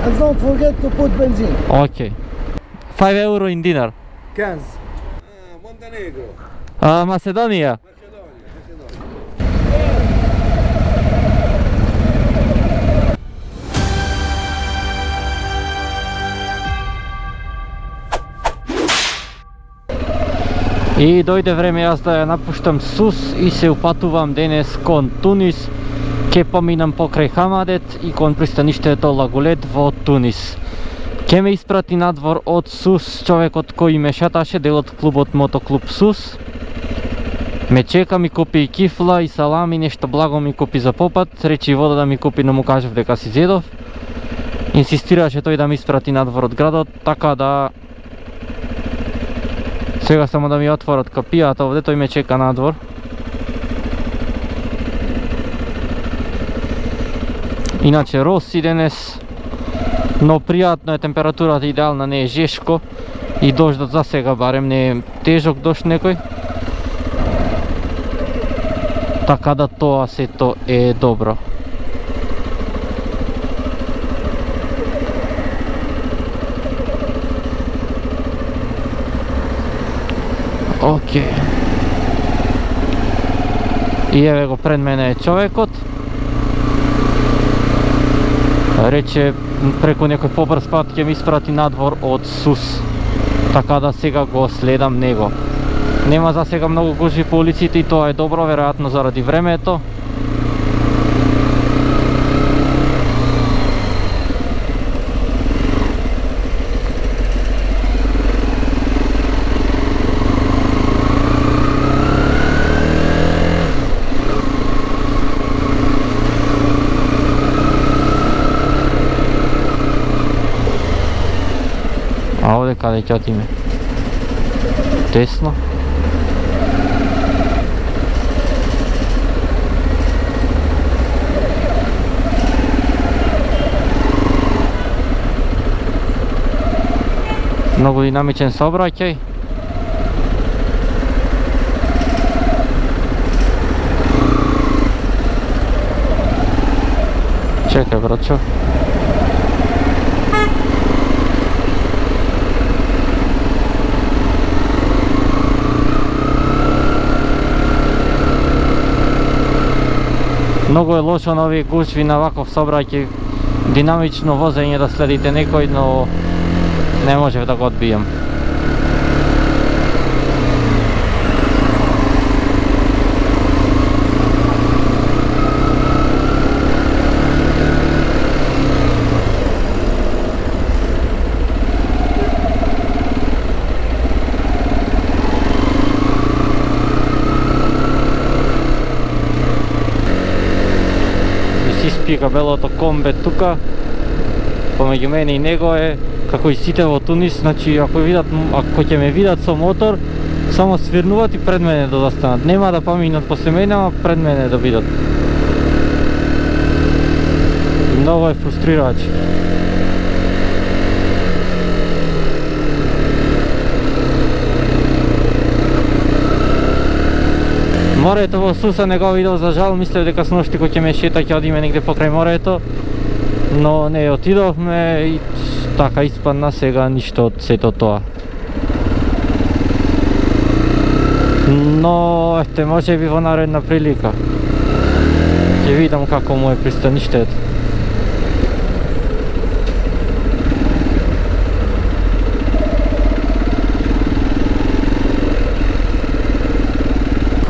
And don't forget to put benzene. Ok. 5 euro in dinar. 15. Montenegro. Macedonia. I dojde vreme jaz da ja napuštam Sus i se upatувам денес кон Тунис. Ке поминам покрај Хамадет и кон пристаниште Лагулет во Тунис. Ке ме испрати надвор од Сус човекот кој ме шаташе, дел од клубот Мотоклуб Сус. Ме чека, ми купи и кифла и салами, нешто благо ми купи за попат, речи и вода да ми купи, но му кажав дека си зедов. Инсистираше тој да ме испрати надвор од градот, така да сега само да ми отворат капијата овде, тој ме чека надвор. Иначе роси денес, но пријатно е, температурата идеална, не е жешко и дождот за сега барем не е тежок дожд некој. Така да тоа сето е добро. Океј. И еве го пред мене е човекот. Рече преку некој побрз пат ќе ми испрати надвор од Сус. Така да сега го следам него. Нема за сега многу гужви по улиците и тоа е добро, веројатно заради времето. А овде каде ќе отиме? Десно? Многу динамичен сообраќај. Чекај, братчо. Многу е лошо на овие гужви, на ваков сообраќај, динамично возење да следите некој, но не можев да го одбијам. Испика белото комбе тука, помеѓу мене и него е како и сите во Тунис. Значи ако ќе ме видат со мотор, само свирнуваат и пред мене да застанат. Нема да поминат после мене, ама пред мене да видат. Многу е фрустрирач. Морето во Суса не го видел, за жал, мислев дека сношти кој ќе ме шета ќе одиме негде покрај морето, но не отидовме и така испадна сега ништо од сето тоа. Но ете, може би во наредна прилика ќе видам како му е пристаништето.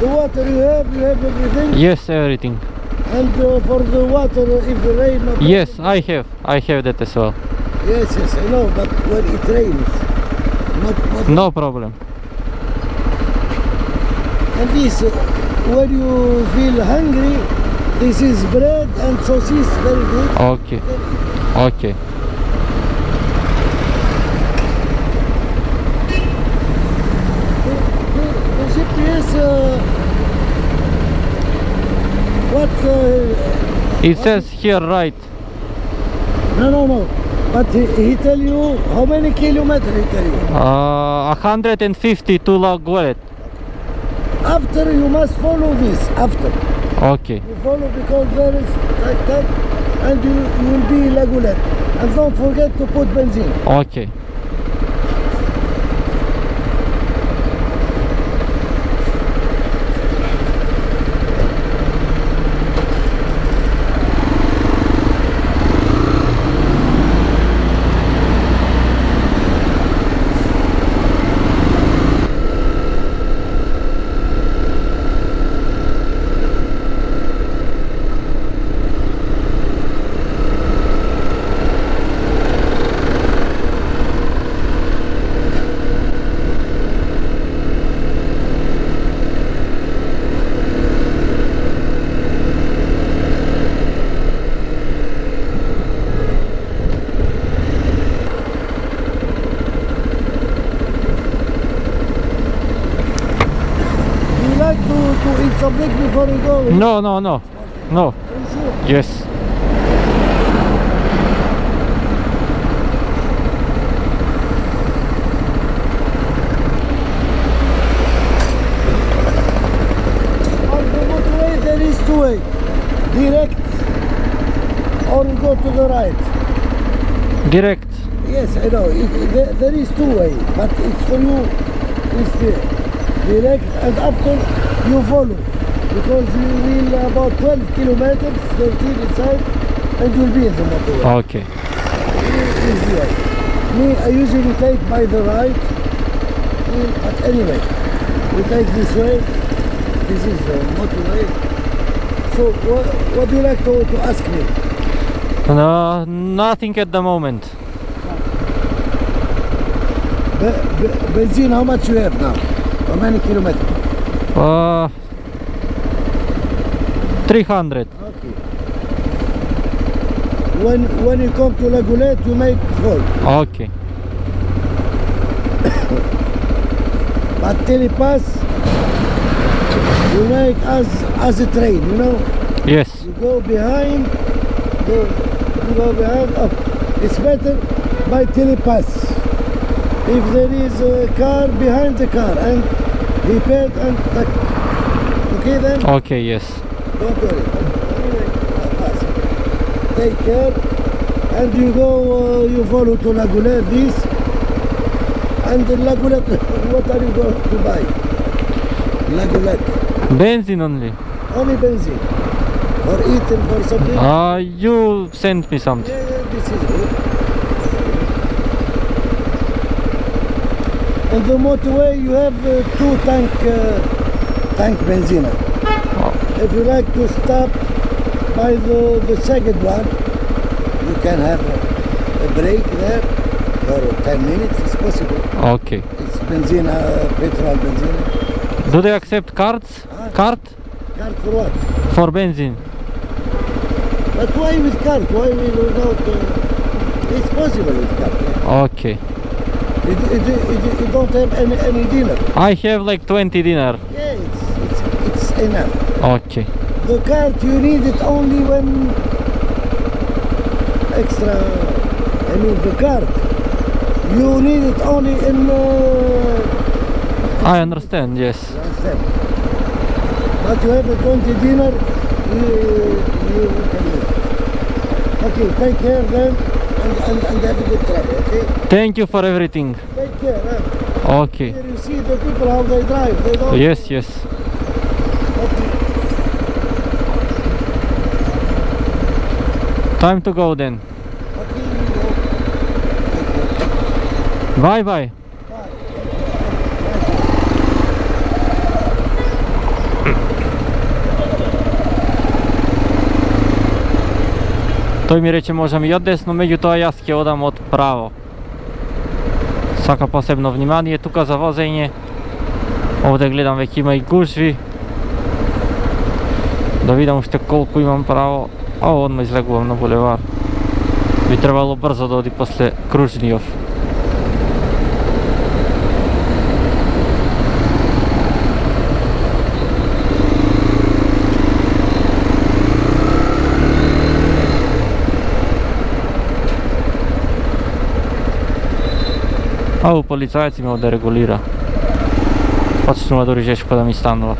The water you have everything? Yes, everything. And for the water, if the rain... Yes, I have that as well. Yes, I know, but when it rains, not... No problem. And this, when you feel hungry, this is bread and sausage, very good. Okay. Okay. The GPS, what... It says here right. No. But he tell you how many kilometers he tell you. 150 to Lagulet. After you must follow this, after. Okay. You follow because there is like that and you will be La Goulette. And don't forget to put benzene. Ok. To eat something before you go? No, no, no. No. Are you sure? Yes. On the motorway there is two way. Direct or you go to the right. Direct. Yes, I know. There is two way, but it's for you. It's direct, and after you follow, because you will about 12 kilometers, 13 inside, and you'll be in the motorway. Ok. Easy way. Me, I usually take by the right, but anyway, we take this way. This is the motorway. So, what do you like to ask me? No, nothing at the moment. Benzene, how much you have now? How many kilometers? 300. Okay. When you come to La Goulette, you make full. Ok. But till it pass, you make as a train, you know? Yes. You go behind, you go behind, up. It's better by till it pass. If there is a car behind the car and he paid and tack. Okay then? Ok, yes. Don't worry. Anyway, pass. Take care. And you go, you follow to La Goulette, this. And in La Goulette, what are you going to buy? La Goulette. Benzene only. Only benzene. For eating, for something? You send me something. Yeah, this is good. On the motorway you have two tank benzene. Oh. If you like to stop by the second one, you can have a break there for 10 minutes, it's possible. Ok. It's benzene, petrol benzene. Do they accept cards? Huh? Card? Card for what? For benzene. But why with card? Why without? It's possible with card. Yeah? Ok. You don't have any dinner. I have like 20 dinner. Yeah, it's enough. Ok. The card you need it only when extra. I mean the card. You need it only in. I understand, yes. You understand? But you have a 20 dinner. You can use it. Okay, take care then, and have a good travel. Okay. Thank you for everything. Take care. Huh? Ok. Here you see the people how they drive. They don't. Yes, yes. Okay. Time to go then. Okay. Take care. Bye bye. Той ми рече можам и од десно, меѓутоа јас ќе одам од право. Сака посебно внимание тука за возење. Овде гледам веќе има и гужви. Да видам уште колку имам право. А одма излегувам на булевар. Би требало брзо да оди после Кружнијов. Ау, полицајец имал да регулира. Почнува дори жешко да ми станува.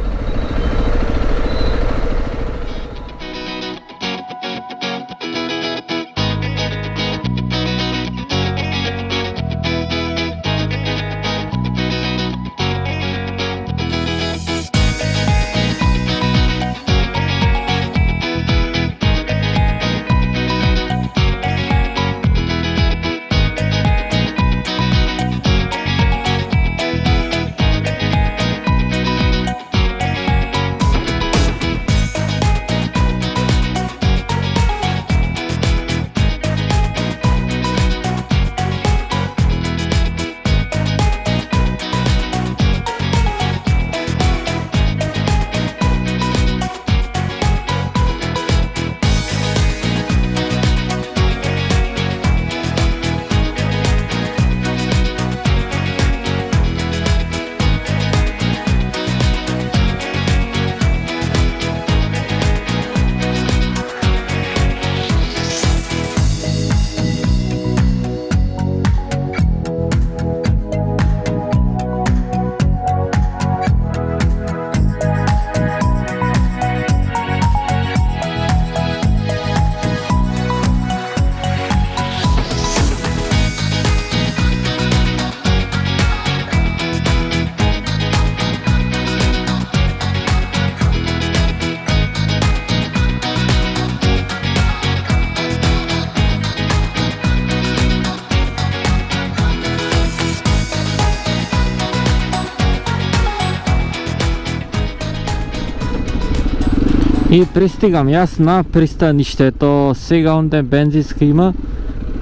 И пристигам јас на пристаништето. Сега онде бензинска има.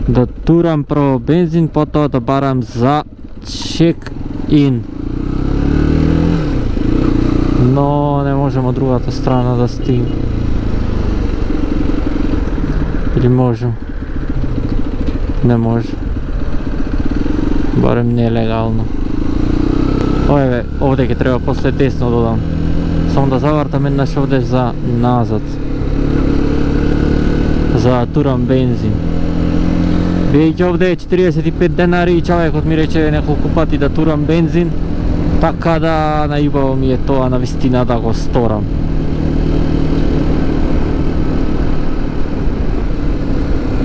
Да турам прво бензин, потоа да барам за чек-ин. Но не можем од другата страна да стигнем. Или можем? Не може. Барем нелегално. Овде ќе треба после десно додам. Само да завртам еднаш овде за назад. За турам бензин. Бидејќи овде е 45 денари и човекот ми рече неколку пати да турам бензин, така да најубаво ми е тоа навистина да го сторам.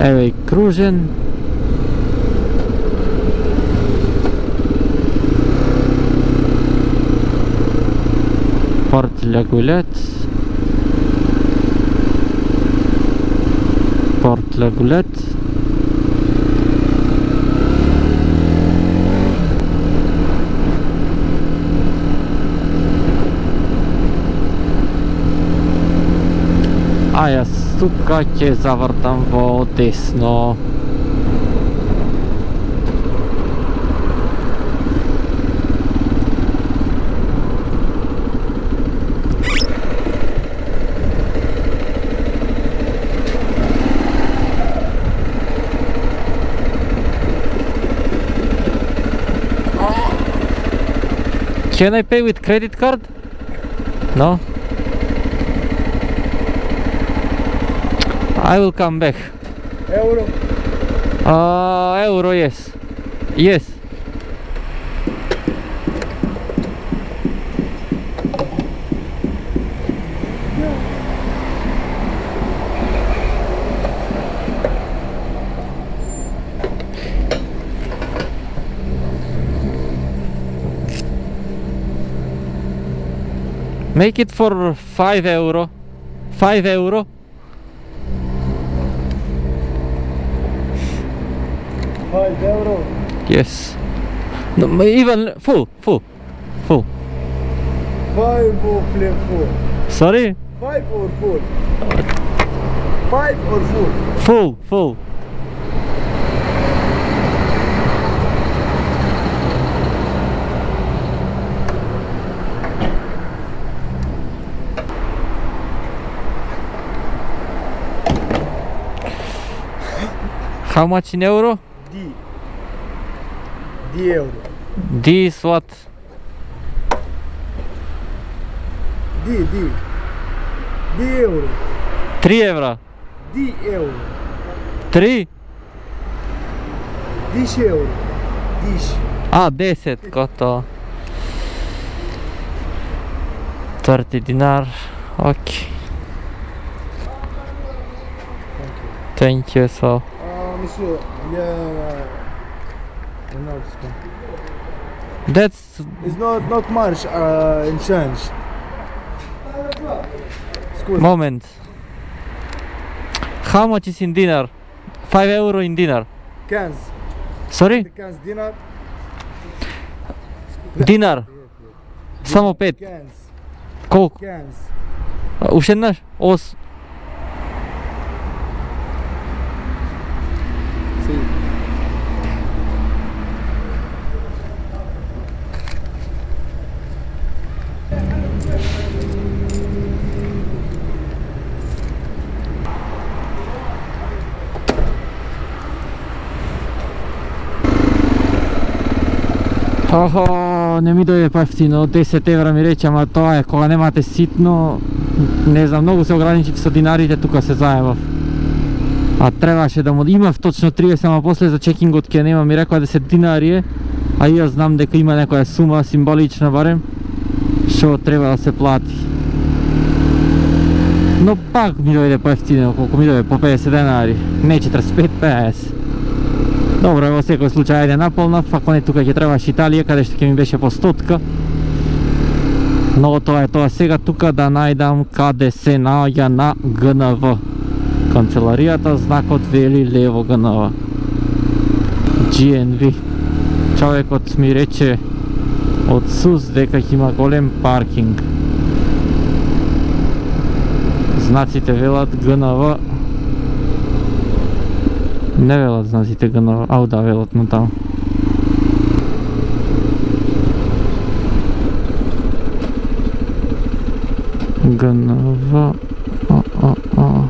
Еве и кружен. Порт Лягулет. Порт Лягулет. А јас тука ќе завртам во десно. Can I pay with credit card? No? I will come back. Euro. Euro, yes. Yes. Make it for 5 euro. 5 euro. €5. Yes. No, even full. 5 or play 4. Sorry? 5 or 4. 5 or 4. Full. How much in euro? D euro. D is what? D euro. 3 евра. D euro. 3? 10 euro. 10. А, 10, готово. 30 динар. Окей. Thank you, so. Monsieur, That's it's not much in change. Excuse. moment. How much is in dinar? 5 euro in dinar. 15. Sorry? 15 dinar. Dinar. Само 5. 15. Колку? 15. Уште еднаш? Ос. Sì. Охо, не ми дојде поевтино, 10 евра ми рече, ама тоа е кога немате ситно, не знам, многу се ограничив со динарите, тука се заебав. А требаше да му имав точно 30, ама после за чекингот ќе нема, ми рекоа 10 динари е, а и јас знам дека има некоја сума символична барем, што треба да се плати. Но пак ми дојде поевтино, колку ми дојде по 50 денари, не 45, 50. Добро, во секој случај ајде наполнав, ако не тука ќе требаш Италија, каде што ќе ми беше по 100. Но тоа е тоа, сега тука да најдам каде се наоѓа на ГНВ. Канцеларијата, знакот вели лево ГНВ. GNV. Човекот ми рече од СУС дека ќе има голем паркинг. Знаците велат ГНВ. Не велат знаците ГНВ. Ау да, велат на таму. ГНВ. Отворен.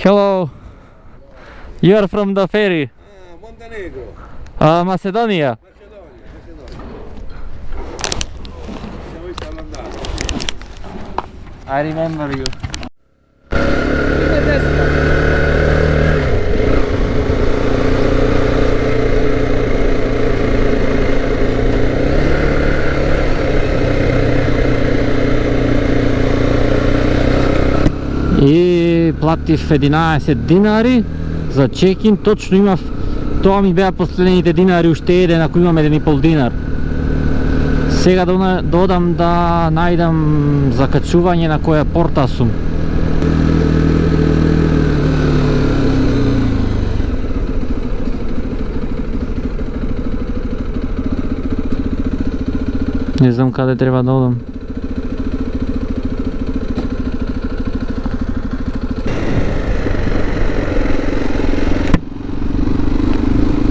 Hello. You are from the ferry. Montenegro. Macedonia. Macedonia. Siamo visti all'andata. I remember you. И платив 11 динари за чекин, точно имав, тоа ми беа последните динари, уште еден, ако имам 1,5 динар. Сега да одам да најдам закачување на која порта сум. Не знам каде треба да одам.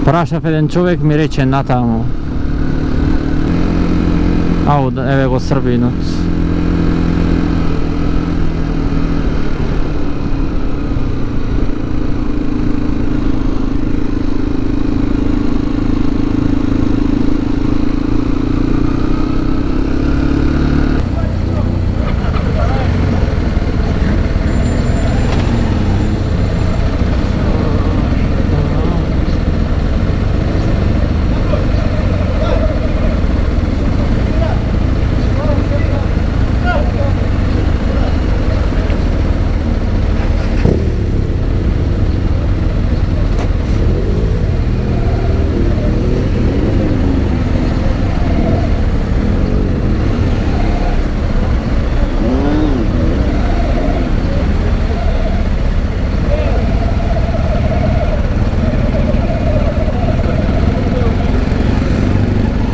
Прашав еден човек, ми рече натаму. Ау, еве го Србинот.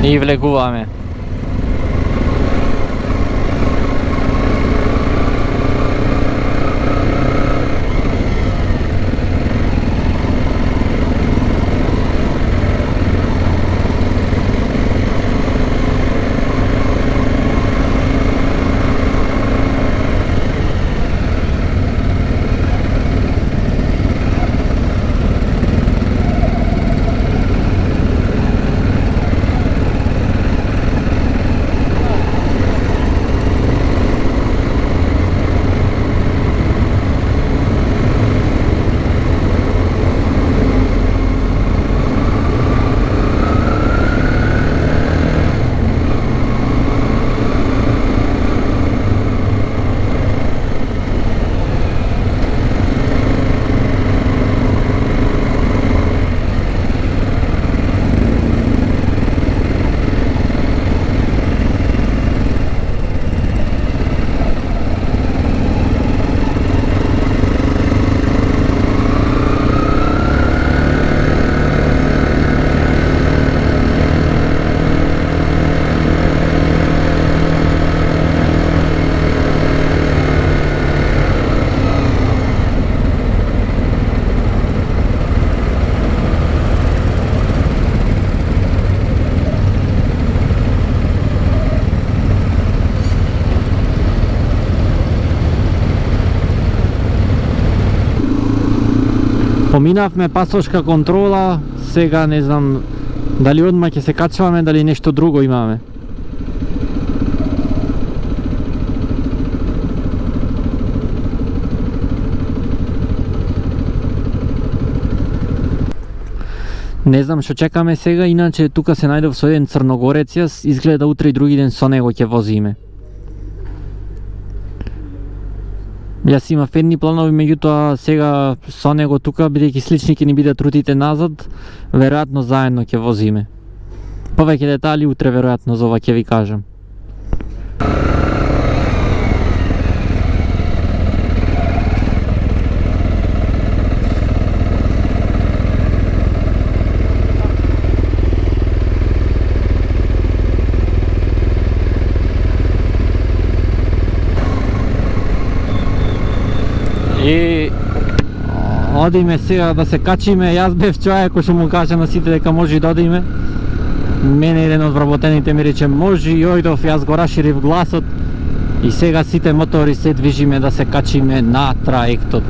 И влегуваме. Поминавме пасошка контрола, сега не знам дали одма ќе се качваме, дали нешто друго имаме. Не знам што чекаме сега, иначе тука се најдов со еден црногорец, јас изгледа утре и други ден со него ќе возиме. Јас имав едни планови, меѓутоа сега со него тука, бидејќи слични ќе ни бидат рутите назад, веројатно заедно ќе возиме. Повеќе детали утре веројатно за ова ќе ви кажам. И одиме сега да се качиме. Јас бев човек кој што му кажа на сите дека може да одиме. Мене еден од вработените ми рече може и ојдов, јас го расширив гласот и сега сите мотори се движиме да се качиме на траектот.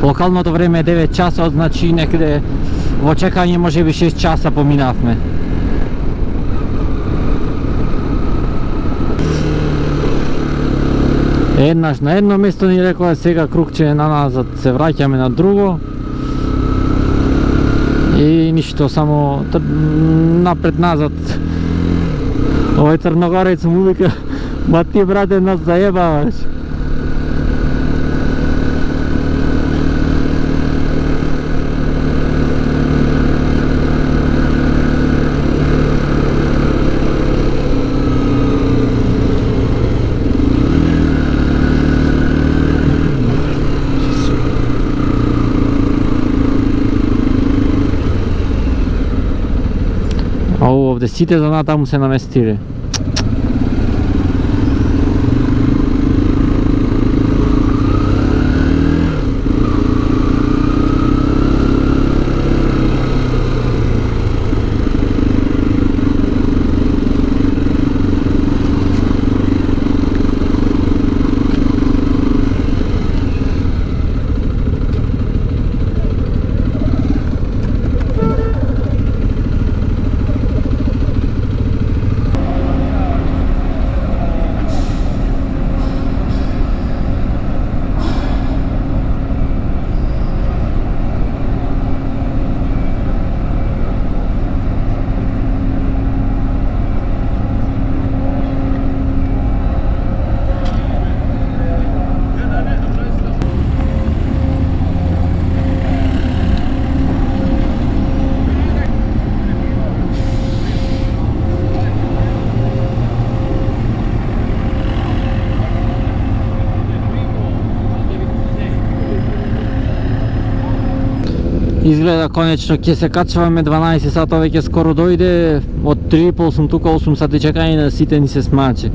Локалното време е 9 часот, значи некаде во чекање можеби 6 часа поминавме. Еднаш на едно место ни рекоа, сега кругче на назад се враќаме на друго. И ништо, само напред-назад. Овој црногорец му вика, ба ти брате нас заебаваш. Овде сите за натаму се наместиле. Изгледа конечно ќе се качваме, 12 сата веќе скоро дојде, од 3:30 сум тука, 8 сати чекање на сите ни се смаче.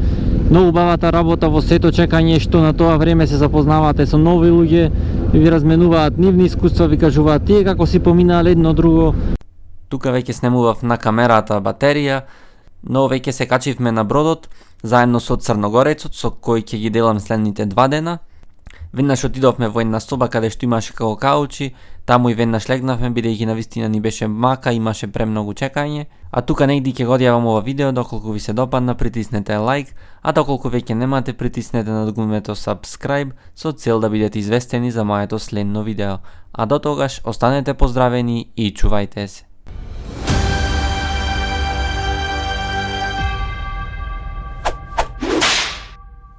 Многу убавата работа во сето чекање, што на тоа време се запознавате со нови луѓе, ви разменуваат нивни искуства, ви кажуваат тие како си поминаале едно друго. Тука веќе снемував на камерата батерија, но веќе се качивме на бродот, заедно со црногорецот, со кој ќе ги делам следните 2 дена. Веднаш отидовме во една соба каде што имаше како каучи, таму и веднаш легнавме бидејќи навистина ни беше мака, имаше премногу чекање. А тука негди ќе го одјавам ова видео, доколку ви се допадна притиснете лайк, а доколку веќе немате притиснете на дгумето subscribe со цел да бидете известени за моето следно видео. А до тогаш останете поздравени и чувајте се.